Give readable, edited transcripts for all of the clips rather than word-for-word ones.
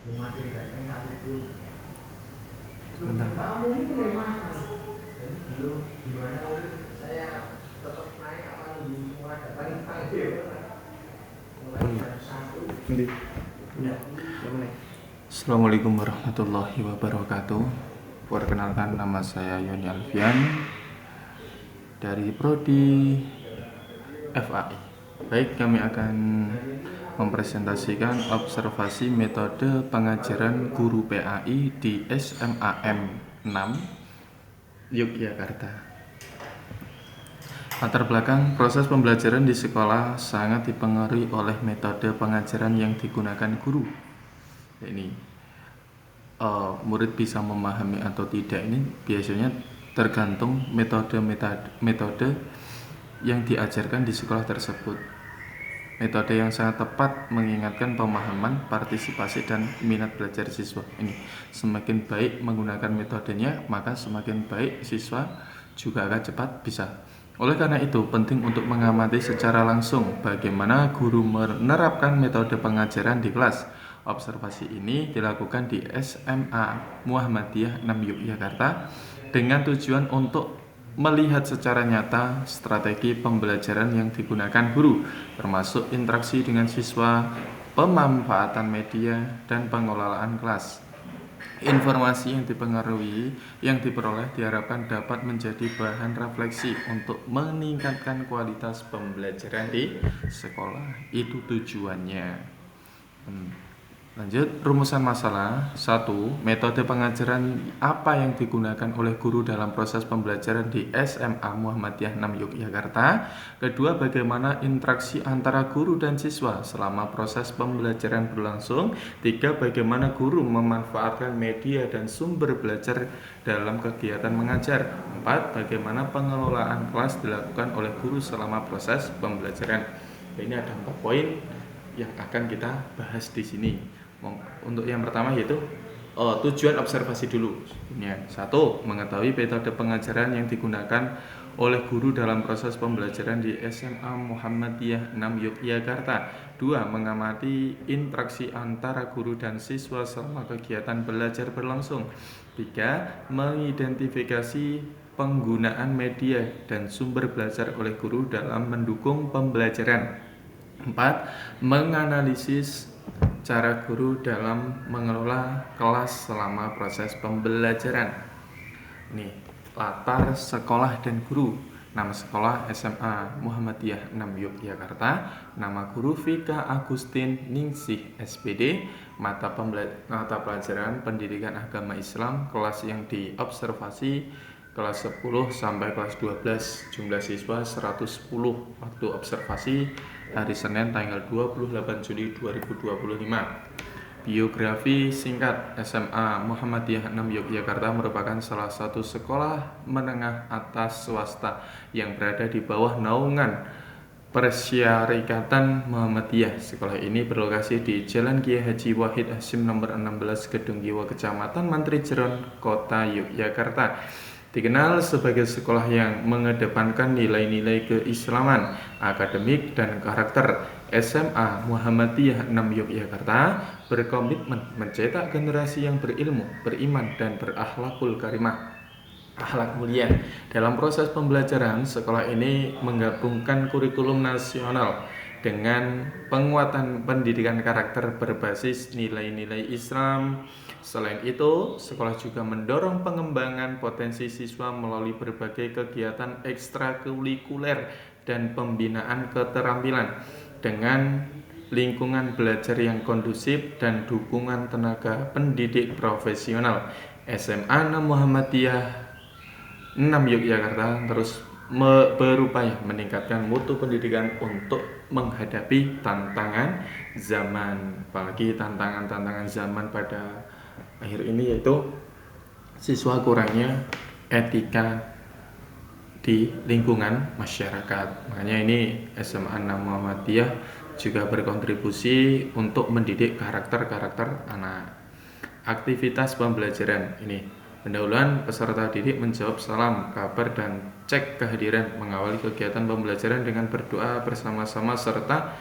Sebentar. Nanti. Assalamualaikum warahmatullahi wabarakatuh. Perkenalkan, nama saya Yoni Alfian dari Prodi FAI. Baik, kami akan mempresentasikan observasi metode pengajaran guru PAI di SMAM 6 Yogyakarta. Latar belakang proses pembelajaran di sekolah sangat dipengaruhi oleh metode pengajaran yang digunakan guru. Ini murid bisa memahami atau tidak ini biasanya tergantung metode yang diajarkan di sekolah tersebut. Metode yang sangat tepat mengingatkan pemahaman, partisipasi, dan minat belajar siswa. Ini semakin baik menggunakan metodenya, maka semakin baik siswa juga akan cepat bisa. Oleh karena itu, penting untuk mengamati secara langsung bagaimana guru menerapkan metode pengajaran di kelas. Observasi ini dilakukan di SMA Muhammadiyah 6 Yogyakarta dengan tujuan untuk melihat secara nyata strategi pembelajaran yang digunakan guru, termasuk interaksi dengan siswa, pemanfaatan media, dan pengelolaan kelas. Informasi yang diperoleh diharapkan dapat menjadi bahan refleksi untuk meningkatkan kualitas pembelajaran di sekolah. Itu tujuannya. Lanjut, rumusan masalah. 1. Metode pengajaran apa yang digunakan oleh guru dalam proses pembelajaran di SMA Muhammadiyah 6 Yogyakarta. Kedua, bagaimana interaksi antara guru dan siswa selama proses pembelajaran berlangsung. 3. Bagaimana guru memanfaatkan media dan sumber belajar dalam kegiatan mengajar. 4. Bagaimana pengelolaan kelas dilakukan oleh guru selama proses pembelajaran. Ini ada 4 poin yang akan kita bahas di sini. Untuk yang pertama yaitu tujuan observasi dulu. 1. Mengetahui metode pengajaran yang digunakan oleh guru dalam proses pembelajaran di SMA Muhammadiyah 6 Yogyakarta. 2. Mengamati interaksi antara guru dan siswa selama kegiatan belajar berlangsung. 3. Mengidentifikasi penggunaan media dan sumber belajar oleh guru dalam mendukung pembelajaran. 4. Menganalisis cara guru dalam mengelola kelas selama proses pembelajaran. Ini latar sekolah dan guru. Nama sekolah SMA Muhammadiyah 6 Yogyakarta. Nama guru Vika Agustin Ningsih SPD. Mata pelajaran pendidikan agama Islam. Kelas yang diobservasi kelas 10 sampai kelas 12. Jumlah siswa 110. Waktu observasi hari Senin tanggal 28 Juli 2025. Biografi singkat. SMA Muhammadiyah 6 Yogyakarta merupakan salah satu sekolah menengah atas swasta yang berada di bawah naungan Persyarikatan Muhammadiyah. Sekolah ini berlokasi di Jalan Kiai Haji Wahid Hasyim nomor 16 Gedung Giwa, Kecamatan Mantri Jeron, Kota Yogyakarta. Dikenal sebagai sekolah yang mengedepankan nilai-nilai keislaman, akademik, dan karakter. SMA Muhammadiyah 6 Yogyakarta berkomitmen mencetak generasi yang berilmu, beriman, dan berakhlakul karimah, akhlak mulia. Dalam proses pembelajaran, sekolah ini menggabungkan kurikulum nasional dengan penguatan pendidikan karakter berbasis nilai-nilai Islam. Selain itu, sekolah juga mendorong pengembangan potensi siswa melalui berbagai kegiatan ekstrakurikuler dan pembinaan keterampilan dengan lingkungan belajar yang kondusif dan dukungan tenaga pendidik profesional. SMA Muhammadiyah 6 Yogyakarta terus berupaya meningkatkan mutu pendidikan untuk menghadapi tantangan zaman, apalagi tantangan zaman pada akhir ini, yaitu siswa kurangnya etika di lingkungan masyarakat. Makanya ini SMA 6 Muhammadiyah juga berkontribusi untuk mendidik karakter-karakter anak. Aktivitas pembelajaran ini, pendahuluan peserta didik menjawab salam, kabar, dan cek kehadiran, mengawali kegiatan pembelajaran dengan berdoa bersama-sama serta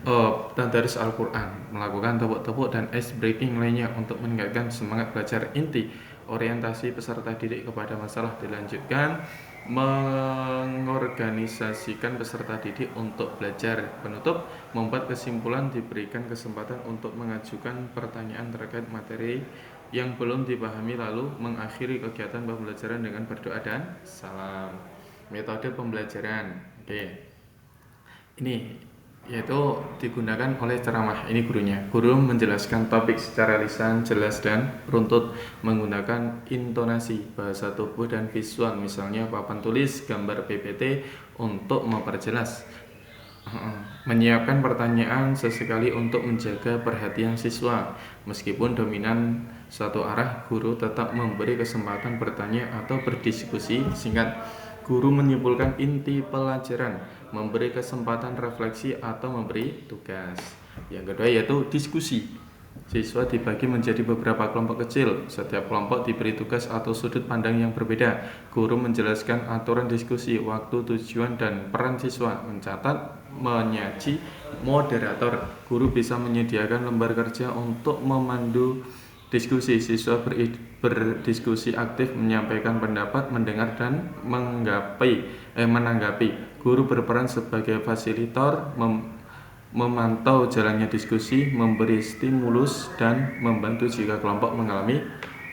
Tadarus Al-Quran, melakukan tepuk-tepuk dan ice breaking lainnya untuk meningkatkan semangat belajar. Inti orientasi peserta didik kepada masalah dilanjutkan, mengorganisasikan peserta didik untuk belajar. Penutup, membuat kesimpulan, diberikan kesempatan untuk mengajukan pertanyaan terkait materi yang belum dipahami, lalu mengakhiri kegiatan pembelajaran dengan berdoa dan salam. Metode pembelajaran, oke. Ini yaitu digunakan oleh ceramah. Ini gurunya. Guru menjelaskan topik secara lisan, jelas dan runtut, menggunakan intonasi, bahasa tubuh dan visual, misalnya papan tulis, gambar PPT untuk memperjelas. Menyiapkan pertanyaan sesekali untuk menjaga perhatian siswa. Meskipun dominan satu arah, guru tetap memberi kesempatan bertanya atau berdiskusi singkat. Guru menyimpulkan inti pelajaran, memberi kesempatan refleksi atau memberi tugas. Yang kedua yaitu diskusi. Siswa dibagi menjadi beberapa kelompok kecil. Setiap kelompok diberi tugas atau sudut pandang yang berbeda. Guru menjelaskan aturan diskusi, waktu, tujuan, dan peran siswa. Mencatat, menyaji, moderator. Guru bisa menyediakan lembar kerja untuk memandu diskusi. Siswa berdiskusi aktif, menyampaikan pendapat, mendengar, dan menanggapi. Guru berperan sebagai fasilitator, memantau jalannya diskusi, memberi stimulus, dan membantu jika kelompok mengalami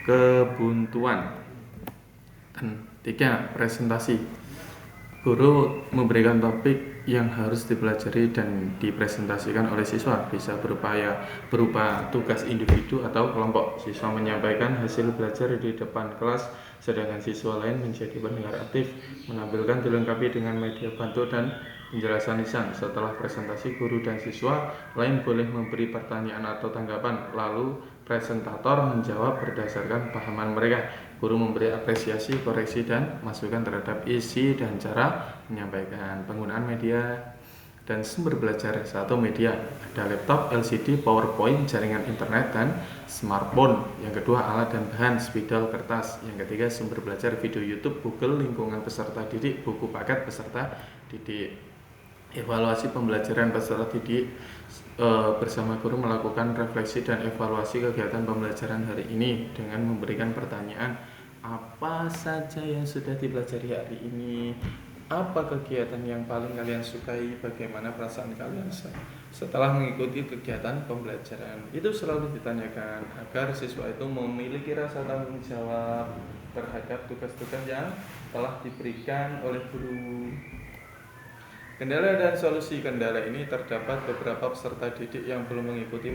kebuntuan. Dan 3. Presentasi. Guru memberikan topik yang harus dipelajari dan dipresentasikan oleh siswa, bisa berupa tugas individu atau kelompok. Siswa menyampaikan hasil belajar di depan kelas, sedangkan siswa lain menjadi pendengar aktif, menampilkan dilengkapi dengan media bantu dan penjelasan lisan. Setelah presentasi, guru dan siswa lain boleh memberi pertanyaan atau tanggapan, lalu presentator menjawab berdasarkan pahaman mereka. Guru memberi apresiasi, koreksi, dan masukan terhadap isi dan cara menyampaikan. Penggunaan media dan sumber belajar. 1. Media, ada laptop, LCD, PowerPoint, jaringan internet, dan smartphone. Yang kedua, alat dan bahan, spidol, kertas. Yang ketiga, sumber belajar, video YouTube, Google, lingkungan peserta didik, buku paket peserta didik. Evaluasi pembelajaran peserta didik. Bersama guru melakukan refleksi dan evaluasi kegiatan pembelajaran hari ini dengan memberikan pertanyaan, apa saja yang sudah dipelajari hari ini, apa kegiatan yang paling kalian sukai, bagaimana perasaan kalian setelah mengikuti kegiatan pembelajaran. Itu selalu ditanyakan agar siswa itu memiliki rasa tanggung jawab terhadap tugas-tugas yang telah diberikan oleh guru. Kendala dan solusi. Kendala ini terdapat beberapa peserta didik yang belum mengikuti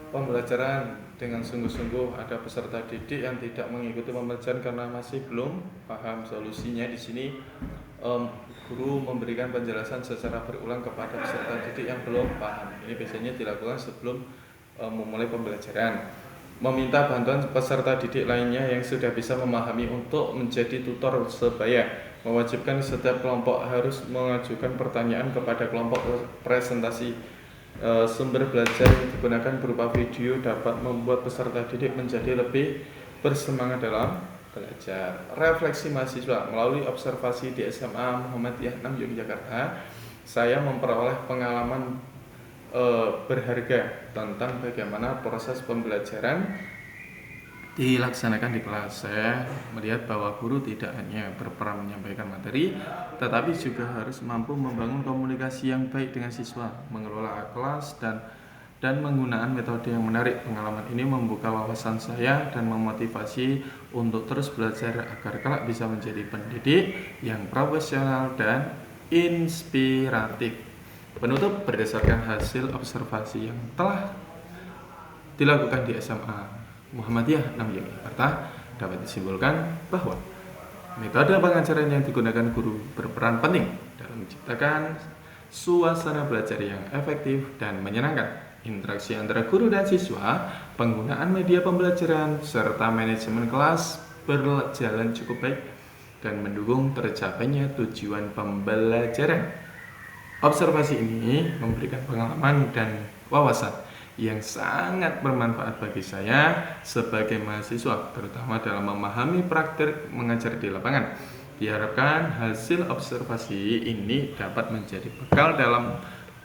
pembelajaran dengan sungguh-sungguh. Ada peserta didik yang tidak mengikuti pembelajaran karena masih belum paham. Solusinya di sini, guru memberikan penjelasan secara berulang kepada peserta didik yang belum paham. Ini biasanya dilakukan sebelum memulai pembelajaran. Meminta bantuan peserta didik lainnya yang sudah bisa memahami untuk menjadi tutor sebaya. Mewajibkan setiap kelompok harus mengajukan pertanyaan kepada kelompok presentasi. Sumber belajar yang digunakan berupa video dapat membuat peserta didik menjadi lebih bersemangat dalam belajar. Refleksi mahasiswa. Melalui observasi di SMA Muhammadiyah 6 Yogyakarta, saya memperoleh pengalaman berharga tentang bagaimana proses pembelajaran dilaksanakan di kelas. Saya melihat bahwa guru tidak hanya berperan menyampaikan materi, tetapi juga harus mampu membangun komunikasi yang baik dengan siswa, mengelola kelas, dan menggunakan metode yang menarik. Pengalaman ini membuka wawasan saya dan memotivasi untuk terus belajar agar kelak bisa menjadi pendidik yang profesional dan inspiratif. Penutup, berdasarkan hasil observasi yang telah dilakukan di SMA Muhammadiyah 6 Yogyakarta, dapat disimpulkan bahwa metode pengajaran yang digunakan guru berperan penting dalam menciptakan suasana belajar yang efektif dan menyenangkan. Interaksi antara guru dan siswa, penggunaan media pembelajaran, serta manajemen kelas berjalan cukup baik dan mendukung tercapainya tujuan pembelajaran. Observasi ini memberikan pengalaman dan wawasan yang sangat bermanfaat bagi saya sebagai mahasiswa, terutama dalam memahami praktik mengajar di lapangan. Diharapkan hasil observasi ini dapat menjadi bekal dalam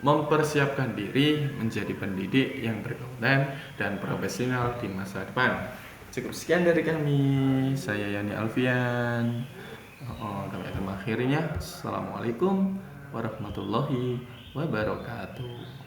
mempersiapkan diri menjadi pendidik yang berkompeten dan profesional di masa depan. Cukup sekian dari kami, saya Yani Alfian. Kami akan mengakhirinya. Assalamualaikum warahmatullahi wabarakatuh.